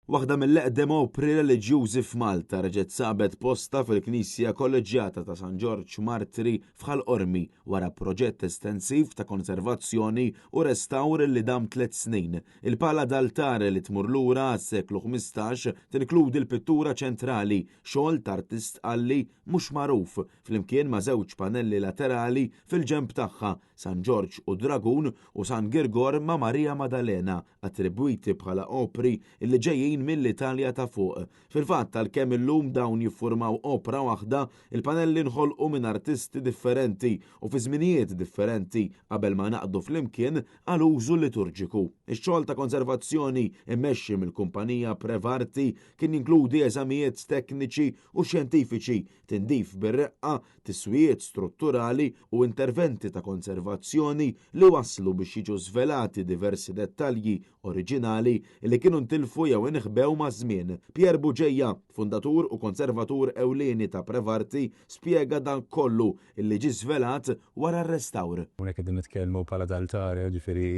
Waħda mill-eqdem opri reliġjużi f'Malta reġgħet sabet posta fil-Knisja Kolleġjata ta' San Ġorġ Martri f'Ħalqormi wara proġett estensiv ta' konservazzjoni u restawr li dam 3 snin. Il-pala d'altare li tmur lura għas-seklu 15 tinkludi l-pittura ċentrali, xogħol ta' artist Qalli mhux magħruf, flimkien ma' żewġ panelli laterali fil-ġenb tagħha San Ġorġ u Dragun u San Girgor ma' Marija Maddalena, attribwiti bħala opri illi ġejjin mill-Italja ta' fuq. Fil-fatt tal-kemm illum dawn jiffurmaw opra waħda, il-panelli nħolqu minn artisti differenti u fi żminijiet differenti qabel ma naqdu flimkien għal użu liturġiku. Ix-xogħol ta' konservazzjoni immexxi mill-kumpanija Prevarti kien jinkludi eżamijiet tekniċi u xjentifiċi, tindif bir-reqqa, tiswijiet strutturali u interventi ta' konservazzjoni li waslu biex jiġu żvelati diversi dettalji oriġinali li kienu ntilfu jew inħbew ma' żmien. Pier Buġejja, fundatur u konservatur ewlieni ta' Prevarti, spjega dan kollu illi ġie żvelat wara r-restawr. Hawnhekk qegħdin nitkellmu bħala d'altare ġifieri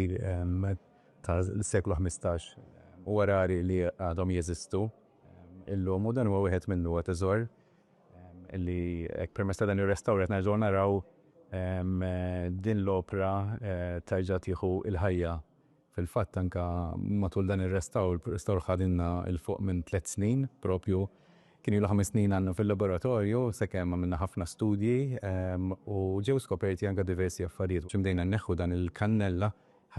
ta' l-seklu 15 u warari li għadhom jeżistu. Illum u dan huwa wieħed minnu huwa teżor illi hekk permezz ta' dan ir-restawr qed nerġgħu naraw din l-opra terġa' tieħu il-ħajja. Fil-fatt anke matul dan ir-restawr ħadilna il fuq minn 3 snin propju kien ilu 5 snin għandna fil-laboratorju sakemm għamilna ħafna studji u ġew skoperti anke diversi affarijiet. X'imdejna nneħħu dan il-kannella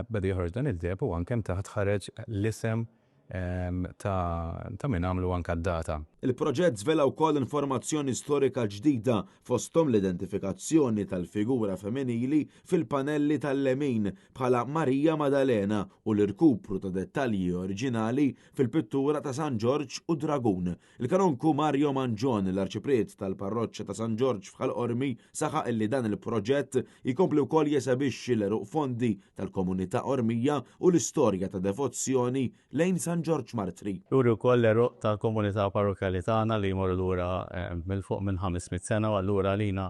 beda joħroġ dan il-deb u anke taħt ħareġ l-isem ta' min għamlu anke d-data. Il-proġett żvela wkoll informazzjoni storika ġdida fosthom l-identifikazzjoni tal-figura femminili fil-panelli tal-lemin bħala Marija Maddalena u l-irkupru ta' dettalji oriġinali fil-pittura ta' San Ġorġ u Dragun. Il-kanonku Mario Manġon, l-arċipriet tal-parroċċa ta' San Ġorġ f'Ħalqormi, saħaq illi dan il-proġett jkompli wkoll jesabixxi l-eruq fondi tal-komunità Ormija u l-istorja ta' devozzjoni lejn San Ġorġ Martri. Juri wkoll l-eruq tal-komunità parrokjali tagħna li jmorru lura mill-fuq minn 500 sena u allura għalina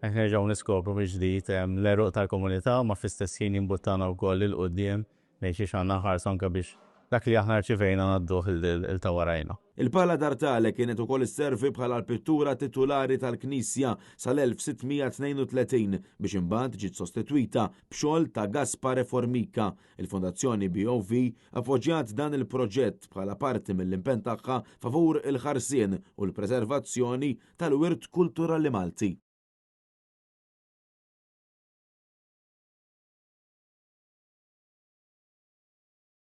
nerġgħu niskopru mill-ġdid l-eruq tal-komunità ma fl-istess ħin jimbuttana wkoll il qudiem lejn xi għandna ħarsu anke biex dak li aħna rċivejna ngħadduh il-ta' warajna. Il-pala d'Artale kienet ukoll isservi bħala l-pittura titolari tal-Knisja sal-1932 biex imbagħad ġiet sostitwita b'xogħol ta' Gaspare Formica. Il-Fondazzjoni BOV appoġġjat dan il-proġett bħala parti mill-impenn tagħha favur il-ħarsien u l-preservazzjoni tal-wirt kulturali Malti.